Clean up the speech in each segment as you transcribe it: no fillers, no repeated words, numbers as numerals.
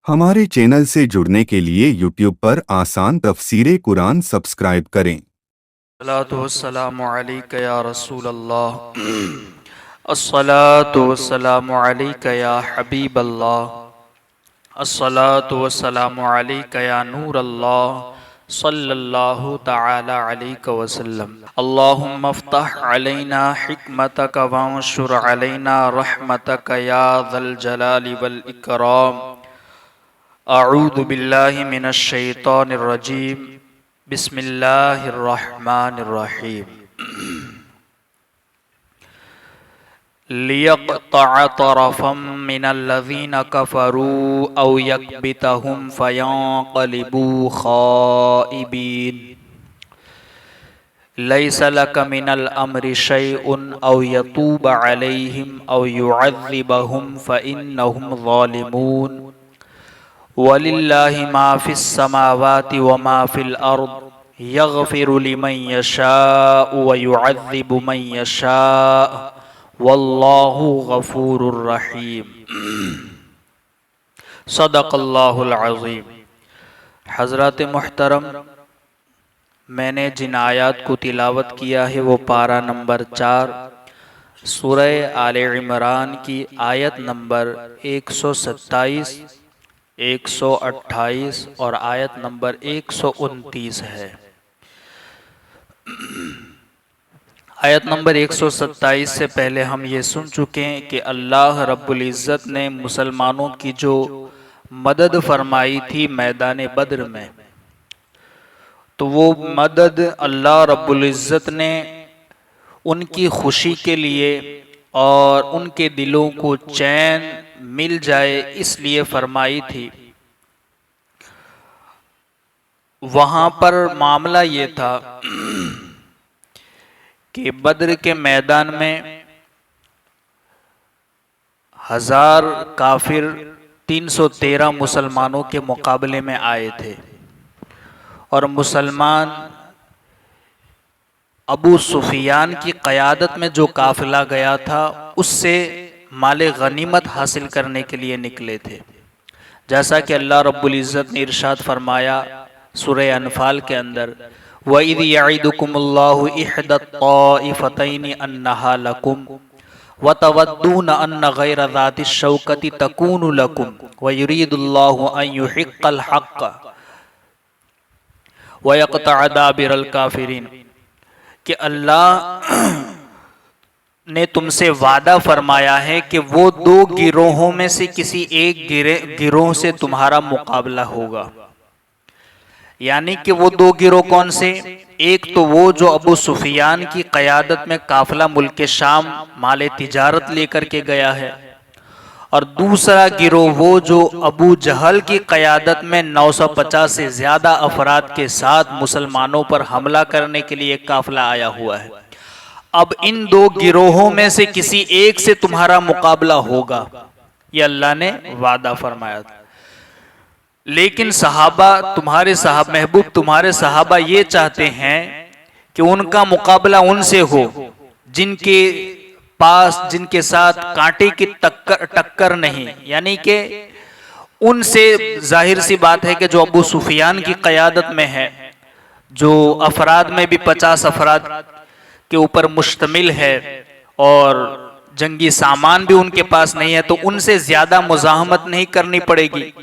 हमारे चैनल से जुड़ने के लिए YouTube पर आसान तफसीरे कुरान सब्सक्राइब करें। अस्सलातु वस्सलामु अलैका या रसूल अल्लाह, अस्सलातु वस्सलामु अलैका या हबीब अल्लाह, अस्सलातु वस्सलामु अलैका या नूर अल्लाह सल्लल्लाहु तआला अलैका वसल्लम। अल्लाहुम्मा अफ्तह अलैना हिकमतक वंशुर अलैना रहमतक या ज़ल जलाली वल इकराम। अऊज़ु बिल्लाहि मिनश शैतानिर रजीम। बिस्मिल्लाहिर्रहमानिर्रहीम। लियक़तअ तरफ़म मिनल्लज़ीना कफ़रू औ यकबितहुम फ़यंक़लिबू ख़ाइबीन। लैस लक मिनल अम्रि शैउन औ यतूब अलैहिम औ युअज़्ज़िबहुम फ़इन्नहुम ज़ालिमून। वलिल्लाहि मा फिस समावाति व मा फिल अर्द यग़फ़िरु लिमन यशाअ व युअज़्ज़िबु मन यशाअ वल्लाहु गफ़ूरुर रहीम। सदक़ल्लाहुल अज़ीम। हज़रात मुहतरम, मैंने जिन आयात को तिलावत किया है वो पारा नंबर 4 सूरह आले इमरान की आयत नंबर 127, 128 और आयत नंबर 129 है। आयत नंबर 127 से पहले हम ये सुन चुके हैं कि अल्लाह रब्बुल इज़्ज़त ने मुसलमानों की जो मदद फरमाई थी मैदान बद्र में, तो वो मदद अल्लाह रब्बुल इज़्ज़त ने उनकी खुशी के लिए और उनके दिलों को चैन मिल जाए इसलिए फरमाई थी। वहां पर मामला ये था कि बद्र के मैदान में 1000 काफिर 313 मुसलमानों के मुकाबले में आए थे और मुसलमान अबू सुफियान की क़यादत में जो काफिला गया था उससे माले गनीमत हासिल करने के लिए निकले थे। जैसा कि अल्लाह रब्बुल इज़्ज़त ने इरशाद फरमाया सूरह अनफाल के अंदर, वइज़ यईदुकुमुल्लाहु इहदत ताइफ़तैनि अन्नहा लकुम व तवद्दून अन्न गैर ज़ातिश शौकति तकूनु लकुम व युरीदुल्लाहु अन युहिक्कल हक़्क़ व यक़तअ दाबिरल काफ़िरीन, कि अल्लाह ने तुमसे वादा फरमाया है कि वो दो गिरोहों में से किसी एक गिरोह से तुम्हारा मुकाबला होगा। यानी कि वो दो गिरोह कौन से? एक तो वो जो अबू सुफियान की क़यादत में काफिला मुल्क शाम माले तिजारत लेकर के गया है, और दूसरा गिरोह वो जो अबू जहल की क़यादत में 950 से ज़्यादा अफराद के साथ मुसलमानों पर हमला करने के लिए काफिला आया हुआ है। अब इन दो गिरोहों में से किसी एक से तुम्हारा मुकाबला होगा, ये अल्लाह ने वादा फरमाया था। लेकिन सहाबा, तुम्हारे महबूब तुम्हारे सहाबा ये चाहते हैं कि उनका मुकाबला उनसे हो जिनके पास, जिनके साथ कांटे की टक्कर नहीं, यानी कि उनसे जाहिर सी बात है कि जो अबू सुफियान की क़यादत में है, जो अफराद में भी 50 अफराद के ऊपर मुश्तमिल है और जंगी सामान भी उनके पास नहीं है, तो उनसे ज्यादा मुज़ाहमत नहीं करनी पड़ेगी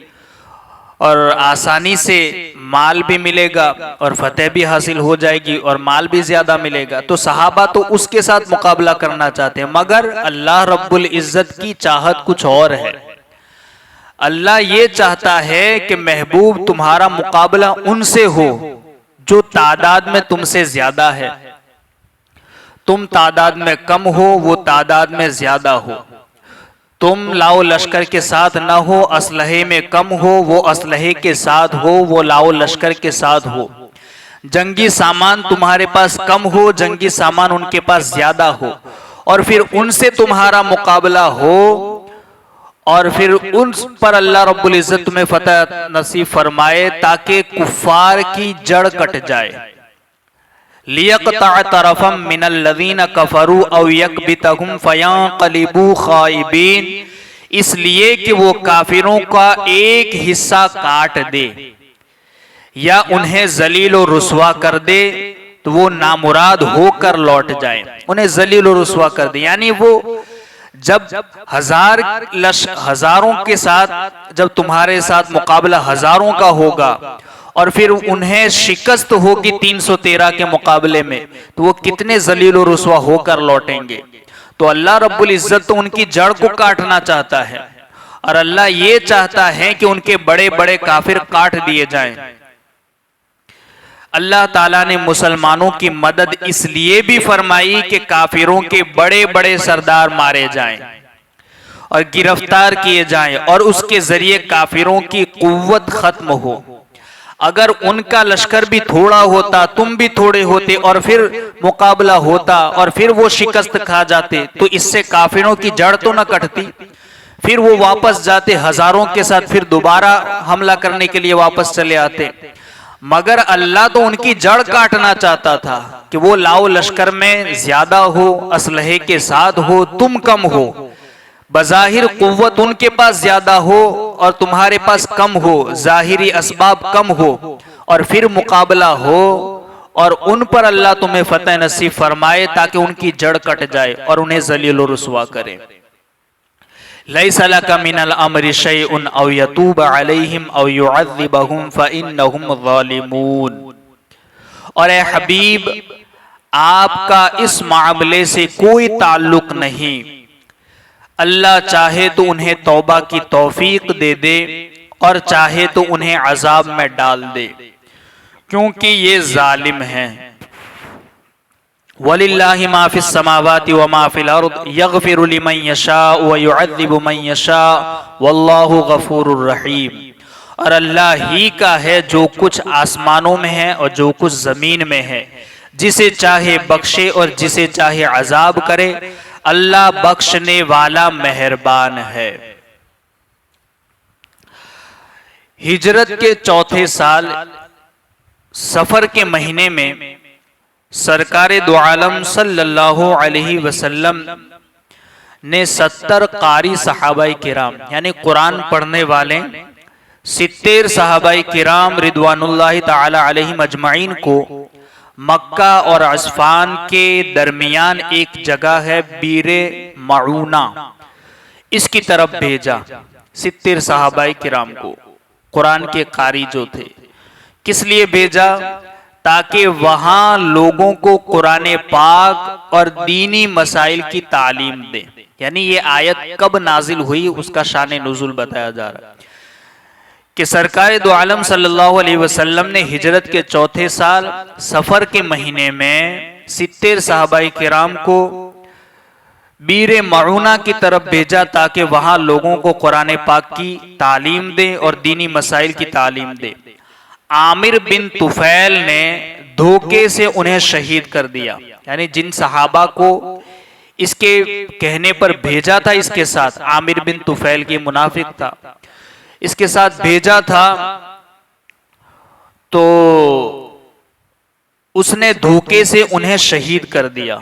और आसानी से माल भी मिलेगा और फतेह भी हासिल हो जाएगी और माल भी ज्यादा मिलेगा। तो सहाबा तो उसके साथ मुकाबला करना चाहते हैं, मगर अल्लाह रब्बुल इज़्ज़त की चाहत कुछ और है। अल्लाह ये चाहता है कि महबूब तुम्हारा मुकाबला उनसे हो जो तादाद में तुमसे ज्यादा है। तुम तादाद में कम हो, वो तादाद में ज्यादा हो। तुम लाओ लश्कर के साथ न हो, असलहे में कम हो, वो असलहे के साथ हो, वो लाओ लश्कर के साथ हो। जंगी सामान तुम्हारे पास कम हो, जंगी सामान उनके पास ज्यादा हो, और फिर उनसे तुम्हारा मुकाबला हो और फिर उन पर अल्लाह रब्बुल इज़्ज़त तुम्हें फतह नसीब फरमाए ताकि कुफ्फार की जड़ कट जाए। लियक़तअ तरफ़म मिनल्लज़ीना कफ़रू औ यकबितहुम फ़यंक़लिबू ख़ाइबीन, इसलिए कि वो काफिरों का एक हिस्सा काट दे या उन्हें जलील और रुसवा कर दे, तो वो नामुराद होकर लौट जाए। उन्हें जलील और रुसवा कर दे यानी वो जब हजारों के साथ, जब तुम्हारे साथ मुकाबला हजारों का होगा और फिर उन्हें शिकस्त होगी 313 के मुकाबले में, तो वो कितने जलील और रुसवा होकर लौटेंगे। तो अल्लाह रब्बुल इज्जत तो उनकी जड़ को काटना चाहता है और अल्लाह ये चाहता है कि उनके बड़े बड़े काफिर काट दिए जाएं। अल्लाह ताला ने मुसलमानों की मदद इसलिए भी फरमाई कि काफिरों के बड़े बड़े सरदार मारे जाएं और गिरफ्तार किए जाएं और उसके जरिए काफिरों की कुव्वत खत्म हो। अगर उनका लश्कर भी थोड़ा होता, तुम भी थोड़े होते और फिर मुकाबला होता और फिर वो शिकस्त खा जाते, तो इससे काफिरों की जड़ तो न कटती, फिर वो वापस जाते हजारों के साथ, फिर दोबारा हमला करने के लिए वापस चले आते। मगर अल्लाह तो उनकी जड़ काटना चाहता था कि वो लाओ लश्कर में ज्यादा हो, असलहे के साथ हो, तुम कम हो, बज़ाहिर कुव्वत उनके पास ज्यादा हो और तुम्हारे पास कम हो, जाहिरी असबाब कम हो और फिर मुकाबला हो और उन पर अल्लाह तुम्हें फतह नसीब फरमाए ताकि उनकी जड़ कट जाए और उन्हें जलील और रुसवा करे। लैसा लका मिनल अम्रि शैउन औ यतूब अलैहिम औ युअज़्ज़िबहुम फ़इन्नहुम ज़ालिमून। और ए हबीब, आपका इस मामले से कोई ताल्लुक नहीं। अल्लाह चाहे तो उन्हें तौबा की तौफीक दे दे और चाहे तो उन्हें अजाब में डाल दे, क्योंकि ये जालिम हैं। वलिल्लाहि मा फिस समावाति व मा फिल अर्द यगफिरु लिमन यशा व युअज़्ज़िबु मन यशा वल्लाहु गफूरुर रहीम। और अल्लाह ही का है जो कुछ आसमानों में है और जो कुछ जमीन में है, जिसे चाहे बख्शे और जिसे चाहे अजाब करे। अल्लाह बख्शने वाला मेहरबान है। हिजरत के चौथे साल सफर के महीने में सरकारे दो आलम सल्लल्लाहु अलैहि वसल्लम ने 70 कारी सहाबाई किराम यानी कुरान पढ़ने वाले 70 सहाबाई किराम रिदवानुल्लाहि ताला अलैहिम अजमाइन को मक्का और अस्फान के दरमियान एक जगह है बीरे मऊना, इसकी तरफ भेजा। 70 सहाबाई किराम को कुरान के कारी जो थे, किस लिए भेजा? ताकि वहां लोगों को कुरान पाक और दीनी मसाइल की तालीम दे। यानी ये आयत कब नाजिल हुई उसका शान नुज़ुल बताया जा रहा है कि सरकार दो आलम सल्लल्लाहु अलैहि वसल्लम ने हिजरत के चौथे साल सफर के महीने में 70 सहाबाई किराम को बीरे मऊना की तरफ भेजा ताकि वहां लोगों को कुरान पाक की तालीम दे और दीनी मसाइल की तालीम दे। आमिर बिन तुफैल ने धोखे से उन्हें शहीद कर दिया। यानी जिन सहाबा को इसके कहने पर भेजा था, इसके साथ आमिर बिन तुफैल की मुनाफिक था, इसके साथ भेजा था, तो उसने धोखे से उन्हें शहीद कर दिया।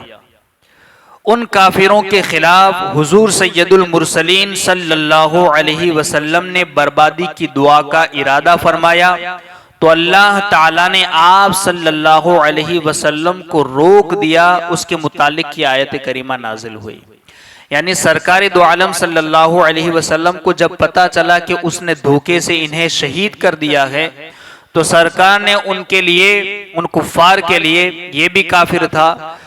उन काफिरों के खिलाफ हुजूर सैयदुल मुरसलीन सल्लल्लाहु अलैहि वसल्लम ने बर्बादी की दुआ का इरादा फरमाया, तो अल्लाह ताला ने आप सल्लल्लाहु अलैहि वसल्लम को रोक दिया। उसके मुतालिक की आयत करीमा नाजिल हुई। यानी सरकार दो आलम सल्लल्लाहु अलैहि वसल्लम को जब पता चला कि उसने धोखे से इन्हें शहीद कर दिया है, तो सरकार ने उनके लिए, उन कुफ्फार के लिए, ये भी काफिर था,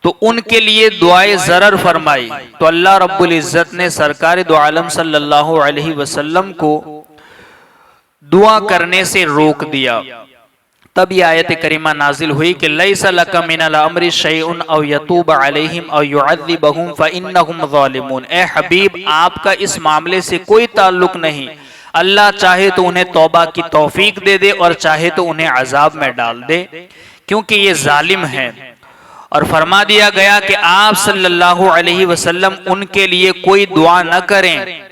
तो उनके लिए दुआए ज़रर फरमाई। तो अल्लाह रब्बुल इज्जत ने सरकार दो आलम सल्लल्लाहु अलैहि वसल्लम को दुआ करने से रोक दिया। तब ये आयत करीमा नाजिल हुई कि लैसा लका मिनल अम्रि शैउन औ यतूब अलैहिम औ युअज़्ज़िबहुम फ़इन्नहुम ज़ालिमून। ए हबीब, आपका इस मामले से कोई ताल्लुक नहीं। अल्लाह चाहे तो उन्हें तौबा की तौफीक दे दे और चाहे तो उन्हें अजाब में डाल दे, क्योंकि ये जालिम हैं। और फरमा दिया गया कि आप सल्लल्लाहु अलैहि वसल्लम उनके लिए कोई दुआ न करें,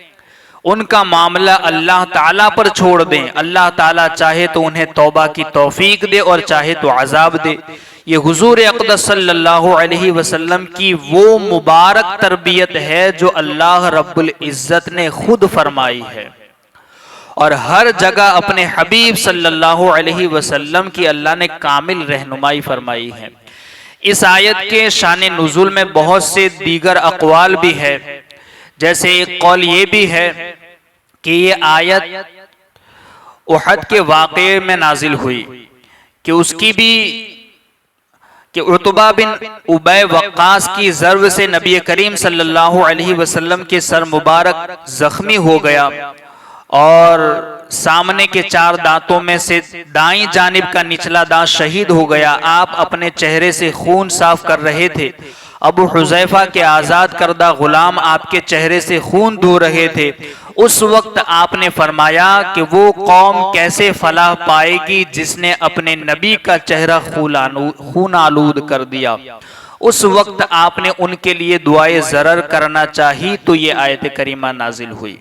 उनका मामला अल्लाह ताला पर छोड़ दें। अल्लाह ताला चाहे तो उन्हें तौबा की तौफीक दे और चाहे तो अजाब दे। ये हुजूर अक़दस सल्लल्लाहु अलैहि वसल्लम की वो मुबारक तरबियत है जो अल्लाह रब्बुल इज़्ज़त ने खुद फरमाई है और हर जगह अपने हबीब सल्लल्लाहु अलैहि वसल्लम की अल्लाह ने कामिल रहनुमाई फरमाई है। इस आयत के शान नुज़ुल में बहुत से दीगर अक़वाल भी है। जैसे एक कौल ये भी है कि ये आयत उहद के वाक़े में नाजिल हुई कि उसकी भी कि उतबा बिन उबै वक्कास की ज़र्ब से नबी करीम सल्लल्लाहु अलैहि वसल्लम के सर मुबारक जख्मी हो गया और सामने के 4 दांतों में से दाईं जानिब का निचला दांत शहीद हो गया। आप अपने चेहरे से खून साफ कर रहे थे। अबू हुज़ैफा के आज़ाद करदा गुलाम आपके चेहरे से खून धो रहे थे। उस वक्त आपने फरमाया कि वो कौम कैसे फलाह पाएगी जिसने अपने नबी का चेहरा खून आलूद कर दिया। उस वक्त आपने उनके लिए दुआए ज़रर करना चाहिए तो ये आयत करीमा नाजिल हुई।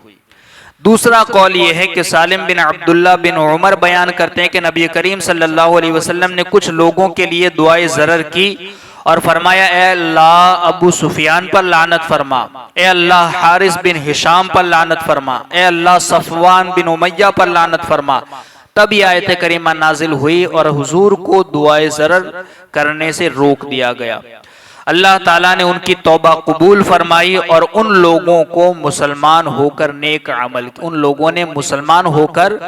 दूसरा कौल ये है कि सालिम बिन अब्दुल्ला बिन उमर बयान करते हैं कि नबी करीम सल्लल्लाहु अलैहि वसल्लम ने कुछ लोगों के लिए दुआए ज़रर की और फरमाया, ए अल्लाह अबू सुफियान पर लानत फरमा, ए अल्लाह हारिस बिन हिशाम पर लानत फरमा, ए अल्लाह सफवान बिन उमैया पर लानत फरमा। तब ये आयत करीमा नाजिल हुई और हुजूर को दुआए ज़रर करने से रोक दिया गया। अल्लाह ताला ने उनकी तौबा कबूल फरमाई और उन लोगों को मुसलमान होकर नेक अमल, उन लोगों ने मुसलमान होकर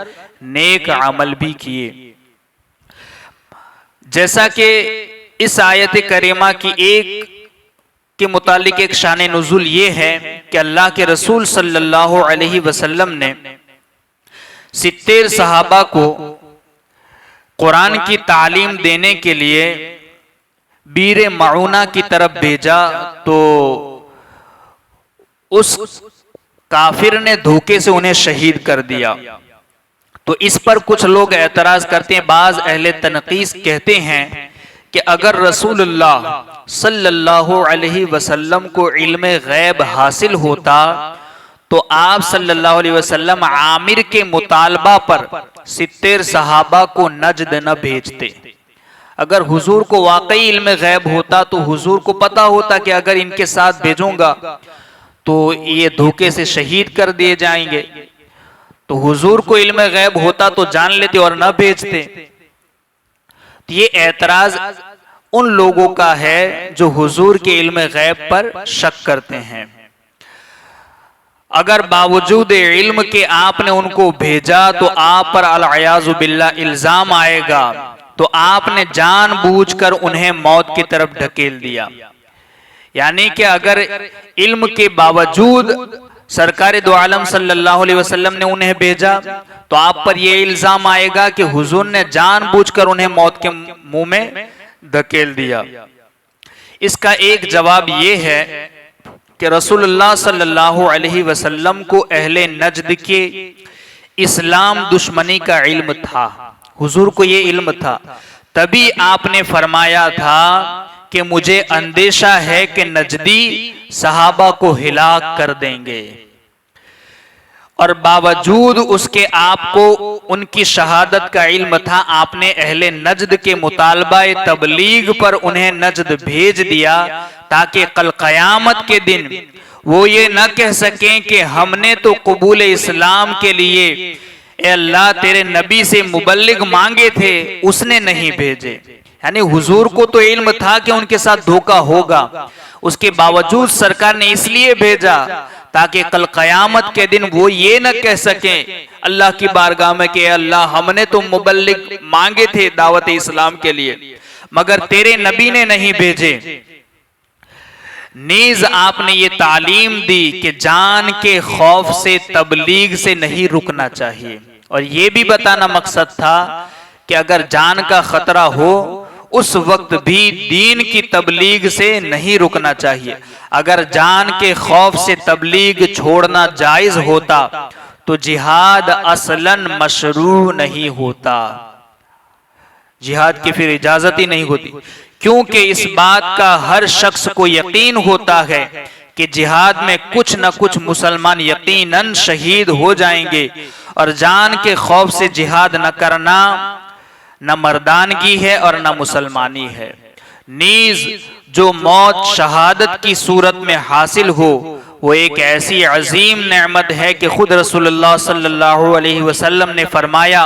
नेक अमल भी किए। जैसा कि इस आयत करीमा की एक के मुतालिक एक शान नुज़ुल ये है कि अल्लाह के रसूल सल्लल्लाहु अलैहि वसल्लम ने 70 सहाबा को कुरान की तालीम देने के लिए बीर मऊना की तरफ भेजा तो उस काफिर ने धोखे से उन्हें शहीद कर दिया। तो इस पर कुछ लोग एतराज करते हैं। बाज अहले तनकीस कहते हैं कि अगर रसूलुल्लाह सल्लल्लाहु अलैहि वसल्लम को इल्म गैब हासिल होता तो आप सल्लल्लाहु अलैहि वसल्लम आमिर के मुतालबा पर 70 सहाबा को नजद न भेजते। अगर हुजूर को वाकई इल्म गैब होता तो हुजूर को पता होता कि अगर इनके साथ भेजूंगा तो ये धोखे से शहीद कर दिए जाएंगे। तो हुजूर को इल्म गैब होता तो जान लेते और न भेजते। तो ये एतराज उन लोगों का है जो हुजूर के इल्म गैब पर शक करते हैं। अगर बावजूद इल्म के आपने उनको भेजा तो आप पर अल-अयाज़ु बिल्लाह इल्जाम आएगा। तो आपने जानबूझकर उन्हें मौत की तरफ ढकेल दिया। यानी कि अगर इल्म के बावजूद सरकार दो आलम सल्लल्लाहु अलैहि वसल्लम ने उन्हें भेजा तो आप पर यह इल्जाम आएगा कि हुजूर ने जानबूझकर उन्हें मौत के मुंह में धकेल दिया। इसका एक जवाब यह है कि रसूलुल्लाह सल्लल्लाहु अलैहि वसल्लम को अहले नजद के इस्लाम दुश्मनी का इल्म था। हुजूर को ये इल्म था, तभी आपने फरमाया था कि मुझे अंदेशा है कि नजदी सहाबा को हिलाक कर देंगे। और बावजूद उसके आपको उनकी शहादत का इल्म था। आपने अहले नजद के मुतालबा तबलीग पर उन्हें नजद भेज दिया ताकि कल क़यामत के दिन वो ये न कह सकें कि हमने तो कबूल इस्लाम के लिए ए अल्लाह तेरे नबी से मुबल्लिग मांगे थे, उसने नहीं भेजे। यानी हुजूर को तो इल्म था कि उनके साथ धोखा होगा, उसके बावजूद सरकार ने इसलिए भेजा ताकि कल क़यामत के दिन वो ये न कह सकें अल्लाह की बारगाह में कि अल्लाह हमने तो मुबल्लिग मांगे थे दावत इस्लाम के लिए मगर तेरे नबी ने नहीं भेजे। नीज आपने ये तालीम दी कि जान के खौफ से तबलीग से नहीं रुकना चाहिए। और ये भी बताना मकसद था कि अगर जान का खतरा हो उस वक्त भी दीन की तबलीग से नहीं रुकना चाहिए। अगर जान के खौफ से तबलीग छोड़ना जायज होता तो जिहाद असलन मशरू नहीं होता, जिहाद की फिर इजाजत ही नहीं होती। क्योंकि इस बात का हर शख्स को यकीन होता है कि जिहाद में कुछ न कुछ मुसलमान यकीनन शहीद हो जाएंगे, और जान के खौफ से जिहाद न करना न मर्दानगी है और न मुसलमानी है। नीज जो मौत शहादत की सूरत में हासिल हो वो एक ऐसी अजीम नेमत है कि खुद रसूलुल्लाह सल्लल्लाहु अलैहि वसल्लम ने फरमाया,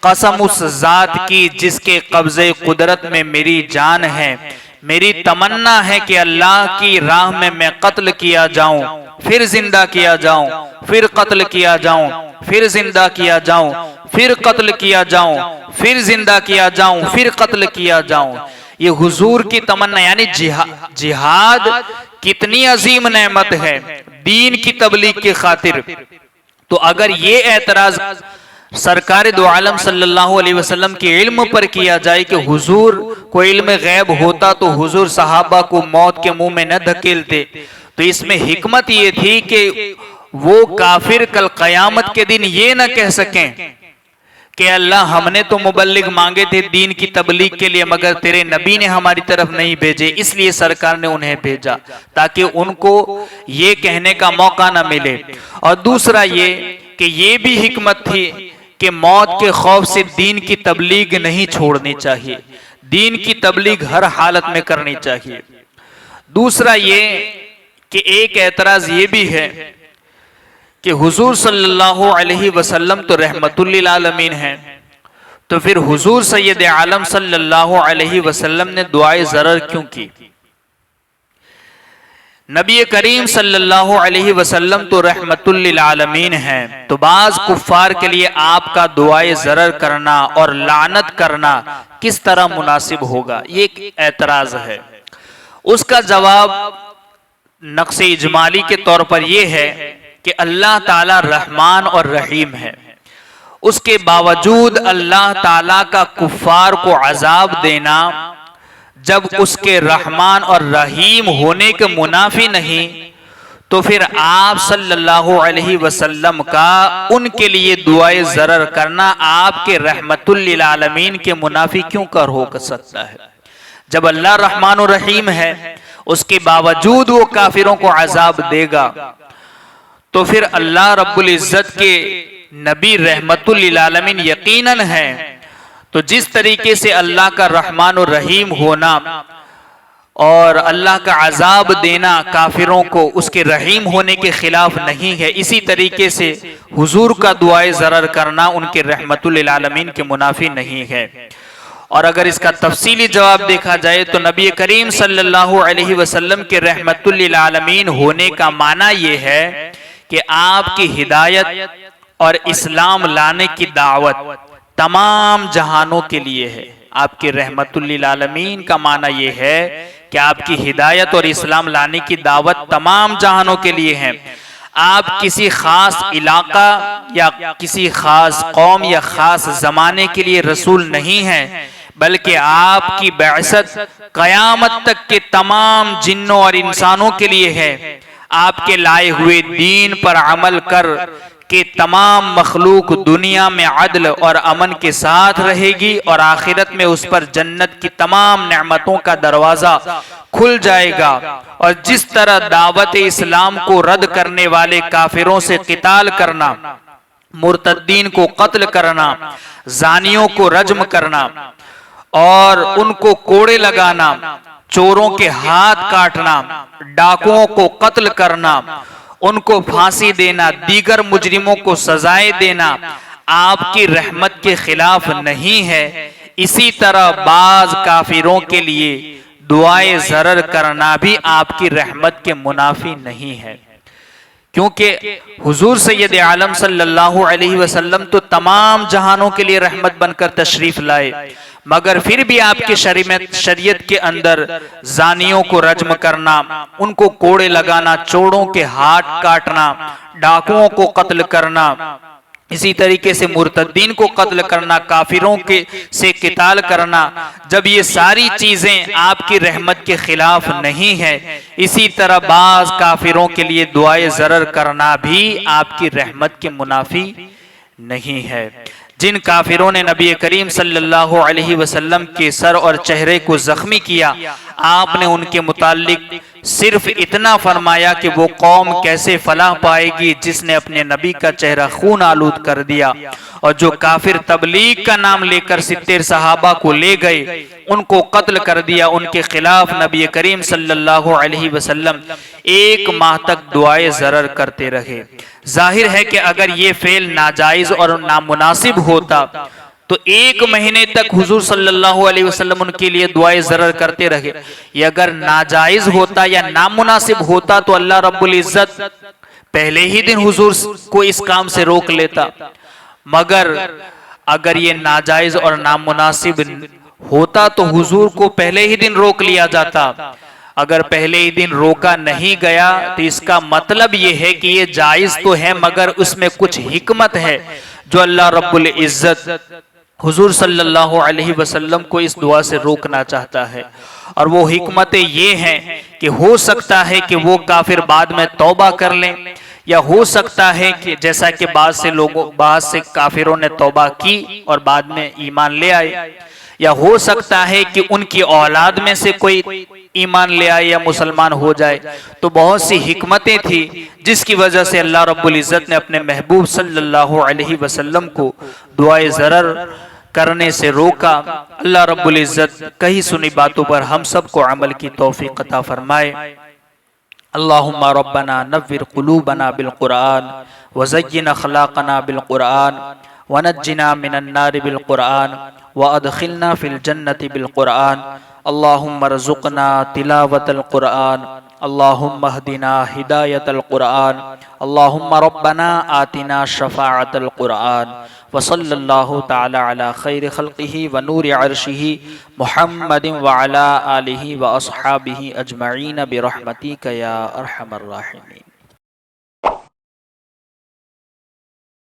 कसम उस जात की जिसके कब्जे कुदरत में मेरी जान है, मेरी तमन्ना है कि अल्लाह की राह में मैं कत्ल किया जाऊं, फिर जिंदा किया जाऊं, फिर कत्ल किया जाऊं, फिर जिंदा किया जाऊं, फिर कत्ल किया जाऊं, फिर जिंदा किया जाऊं, फिर कत्ल किया जाऊं। ये हुजूर की तमन्ना, यानी जिहाद कितनी अजीम नेमत है दीन की तबलीग की खातिर। तो अगर ये एतराज सरकार दो आलम सल्लल्लाहु अलैहि वसल्लम के इल्म पर किया जाए कि हुजूर को इल्म गैब होता तो हुजूर सहाबा को मौत के मुंह में न धकेलते, तो इसमें हिकमत ये थी कि वो काफिर कल कयामत के दिन ये न कह सकें कि अल्लाह हमने तो मुबल्लिग मांगे थे दीन की तबलीग के लिए, मगर तेरे नबी ने हमारी तरफ नहीं भेजे, इसलिए सरकार ने उन्हें भेजा, ताकि उनको ये कहने का मौका ना मिले। और दूसरा ये कि ये भी हिकमत थी कि मौत के खौफ से दीन की तबलीग नहीं छोड़नी चाहिए, दीन की तबलीग हर हालत में करनी चाहिए। दूसरा ये कि एक एतराज ये भी है कि हुजूर सल्लल्लाहु अलैहि वसल्लम तो रहमतुल लिल आलमीन हैं, तो फिर हुजूर सैयद आलम सल्लल्लाहु अलैहि वसल्लम ने दुआए ज़रर क्यों की? नबी करीम सल्लल्लाहु अलैहि वसल्लम तो रहमतुल लिल आलमीन हैं, तो बाज कुफ्फार के लिए आपका दुआए ज़रर करना और लानत करना किस तरह मुनासिब होगा? ये एक एतराज है। उसका जवाब नक्शे इजमाली के तौर पर यह है कि अल्लाह ताला रहमान और रहीम है, उसके बावजूद अल्लाह ताला का कुफ्फार को अजाब देना जब उसके रहमान और रहीम होने के मुनाफी नहीं, तो फिर आप सल्लल्लाहु अलैहि वसल्लम का उनके लिए दुआए ज़रर करना आपके रहमतुल लिल आलमीन के मुनाफी क्यों कर हो सकता है? जब अल्लाह रहमान और रहीम है उसके बावजूद वो काफिरों को अजाब देगा, तो फिर अल्लाह रब्बुल इज्जत के नबी रहमतुल लिल आलमीन यकीनन है, तो जिस तरीके से अल्लाह का रहमान और रहीम होना और अल्लाह का अजाब देना काफिरों को उसके रहीम होने के खिलाफ नहीं है, इसी तरीके से हुजूर का दुआए ज़रर करना उनके रहमतुल लिल आलमीन के मुनाफी नहीं है। और अगर इसका तफसीली जवाब देखा जाए तो नबी करीम सल्लल्लाहु अलैहि वसल्लम के रहमतुल लिल आलमीन होने का माना यह है कि आपकी हिदायत और इस्लाम लाने की दावत तमाम जहानों के लिए है। आपके रहमतुल लिल आलमीन का माना यह है कि आपकी हिदायत और इस्लाम लाने की दावत तमाम जहानों के लिए है। आप किसी खास इलाका या किसी खास कौम या खास जमाने के लिए रसूल नहीं हैं, बल्कि आपकी बैसत कयामत तक के तमाम जिन्नों और इंसानों के लिए है। आपके लाए हुए दीन पर अमल कर कि तमाम मखलूक दुनिया में अदल और अमन के साथ रहेगी और आखिरत में उस पर जन्नत की तमाम नेमतों का दरवाजा खुल जाएगा। और जिस तरह दावत इस्लाम को रद्द करने वाले काफिरों से किताल करना, मुर्तद्दीन को कत्ल करना, जानियों को रज्म करना और उनको कोड़े लगाना, चोरों के हाथ काटना, डाकुओं को कत्ल करना, उनको फांसी देना, दीगर मुजरिमों को सजाएं देना आपकी रहमत के खिलाफ नहीं है। इसी तरह बाज काफिरों के लिए दुआए ज़रर करना भी आपकी रहमत के मुनाफी नहीं है, क्योंकि हुजूर सैयद आलम सल्लल्लाहु अलैहि वसल्लम तो तमाम जहानों के लिए रहमत बनकर तशरीफ लाए, मगर फिर भी आपके शरीयत के अंदर जानियों को रज्म करना, उनको कोड़े लगाना, चोरों के हाथ काटना, डाकुओं को कत्ल करना, इसी तरीके से मुर्तद्दीन को कत्ल करना, काफिरों के से किताल करना, जब ये सारी चीजें आपकी रहमत के खिलाफ नहीं है, इसी तरह बाज काफिरों के लिए दुआए ज़रर करना भी आपकी रहमत के मुनाफी नहीं है। जिन काफिरों ने नबी करीम सल्लल्लाहु अलैहि वसल्लम के सर और चेहरे को जख्मी किया, आपने उनके मुताल्लिक सिर्फ इतना फरमाया कि वो कौम कैसे फलाह पाएगी जिसने अपने नबी का चेहरा खून आलूद कर दिया, और जो काफिर तबलीग का नाम लेकर 70 सहाबा को ले गए उनको कत्ल कर दिया। उनके खिलाफ नबी करीम सल्लल्लाहु अलैहि वसल्लम 1 माह तक दुआए ज़रर करते रहे। जाहिर है कि अगर ये फेल नाजायज और नामुनासिब होता तो 1 महीने तक हुजूर सल्लल्लाहु अलैहि वसल्लम उनके लिए दुआए ज़रर करते रहे। ये अगर नाजायज होता या नामुनासिब होता तो अल्लाह रब्बुल इज्जत पहले ही दिन हुजूर को इस काम से रोक लेता। मगर अगर ये नाजायज और नामुनासिब होता तो हुजूर को पहले ही दिन रोक लिया जाता। अगर पहले ही दिन रोका नहीं गया तो इसका मतलब ये है कि ये जायज तो है मगर उसमें कुछ हिकमत है जो अल्लाह रब्बुल इज्जत हुजूर सल्लल्लाहु अलैहि वसल्लम को इस दुआ से रोकना चाहता है। और वो हिकमतें ये हैं कि हो सकता है कि वो काफिर बाद में तौबा कर लें, या हो सकता है कि जैसा कि बाद से काफिरों ने तौबा की और बाद में ईमान ले आए, या हो सकता है कि उनकी औलाद में से कोई ईमान ले आए या मुसलमान हो जाए। तो बहुत सी हिकमतें थी जिसकी वजह से अल्लाह रब्बुल इज्जत ने अपने महबूब सल्लल्लाहु अलैहि वसल्लम को दुआए ज़रर करने से रोका। अल्लाह रब्बुल इज्जत कही सुनी बातों पर हम सबको अमल की तौफीक अता फरमाए। अल्लाहुम्मा रब्बना नव्विर क़ुलूबना बिल क़ुरआन वज़य्यिन अख़लाक़ना बिल क़ुरआन वनज्जिना मिनन नारि बिल क़ुरआन वअदखिलना फिल जन्नति बिल क़ुरआन। अल्लाहुम्मा रज़ुक़ना तिलावतल क़ुरआन, अल्लाहुम्मा हदिना हिदायतल क़ुरआन, अल्लाहुम्मा रब्बना आतिना शफ़ाअतल क़ुरआन। व सल्लल्लाहु तआला अला खैर खल्क़िही व नूरि अर्शिही मुहम्मदिन व अला आलिही व अस्हाबिही अजमईन बिरहमतिका या अरहमर राहिमीन।